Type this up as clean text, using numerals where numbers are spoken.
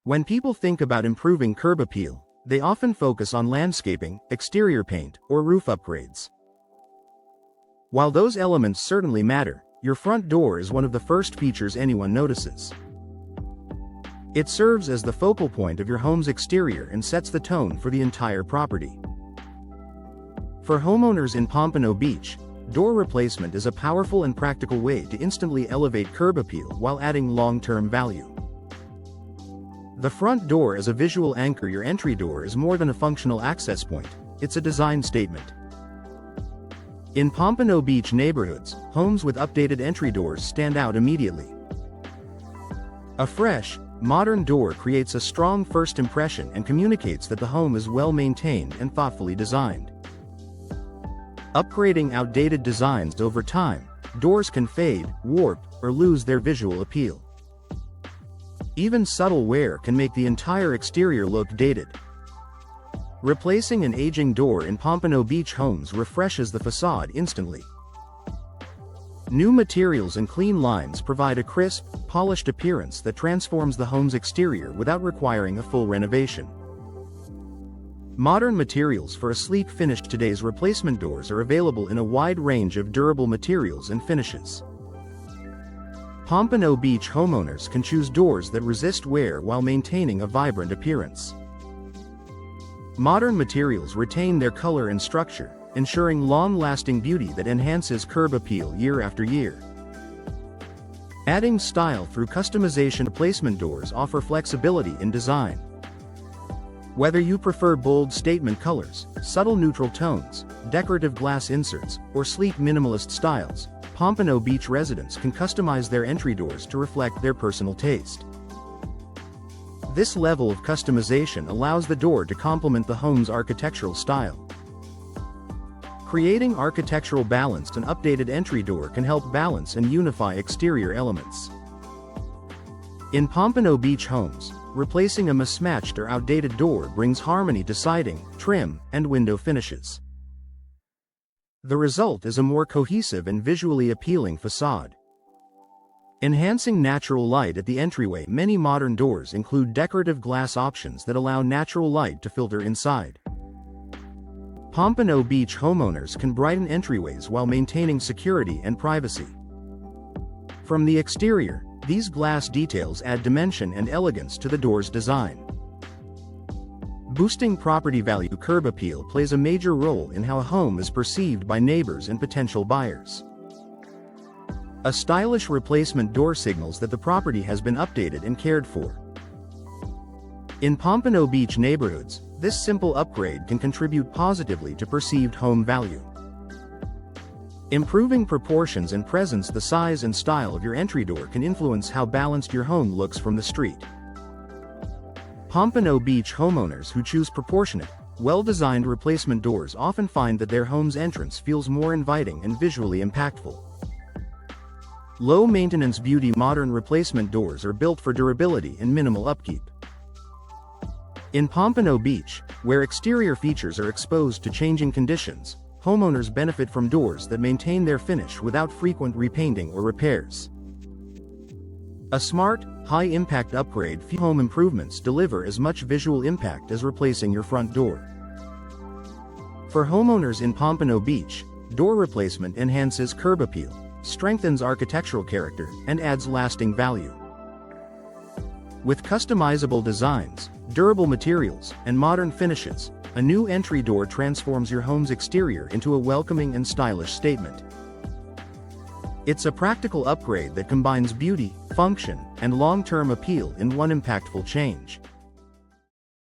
When people think about improving curb appeal, they often focus on landscaping, exterior paint, or roof upgrades. While those elements certainly matter, your front door is one of the first features anyone notices. It serves as the focal point of your home's exterior and sets the tone for the entire property. For homeowners in Pompano Beach, door replacement is a powerful and practical way to instantly elevate curb appeal while adding long-term value. The front door as a visual anchor. Your entry door is more than a functional access point, it's a design statement. In Pompano Beach neighborhoods, homes with updated entry doors stand out immediately. A fresh, modern door creates a strong first impression and communicates that the home is well maintained and thoughtfully designed. Upgrading outdated designs over time, doors can fade, warp, or lose their visual appeal. Even subtle wear can make the entire exterior look dated. Replacing an aging door in Pompano Beach homes refreshes the facade instantly. New materials and clean lines provide a crisp, polished appearance that transforms the home's exterior without requiring a full renovation. Modern materials for a sleek finish. Today's replacement doors are available in a wide range of durable materials and finishes. Pompano Beach homeowners can choose doors that resist wear while maintaining a vibrant appearance. Modern materials retain their color and structure, ensuring long-lasting beauty that enhances curb appeal year after year. Adding style through customization. Replacement doors offer flexibility in design. Whether you prefer bold statement colors, subtle neutral tones, decorative glass inserts, or sleek minimalist styles, Pompano Beach residents can customize their entry doors to reflect their personal taste. This level of customization allows the door to complement the home's architectural style. Creating architectural balance. An updated entry door can help balance and unify exterior elements. In Pompano Beach homes, replacing a mismatched or outdated door brings harmony to siding, trim, and window finishes. The result is a more cohesive and visually appealing facade. Enhancing natural light at the entryway. Many modern doors include decorative glass options that allow natural light to filter inside. Pompano Beach homeowners can brighten entryways while maintaining security and privacy. From the exterior, these glass details add dimension and elegance to the door's design. Boosting property value. Curb appeal plays a major role in how a home is perceived by neighbors and potential buyers. A stylish replacement door signals that the property has been updated and cared for. In Pompano Beach neighborhoods, this simple upgrade can contribute positively to perceived home value. Improving proportions and presence. The size and style of your entry door can influence how balanced your home looks from the street. Pompano Beach homeowners who choose proportionate, well-designed replacement doors often find that their home's entrance feels more inviting and visually impactful. Low-maintenance beauty. Modern replacement doors are built for durability and minimal upkeep. In Pompano Beach, where exterior features are exposed to changing conditions, homeowners benefit from doors that maintain their finish without frequent repainting or repairs. A smart, high-impact upgrade. Few home improvements deliver as much visual impact as replacing your front door. For homeowners in Pompano Beach, door replacement enhances curb appeal, strengthens architectural character, and adds lasting value. With customizable designs, durable materials, and modern finishes, a new entry door transforms your home's exterior into a welcoming and stylish statement. It's a practical upgrade that combines beauty, function, and long-term appeal in one impactful change.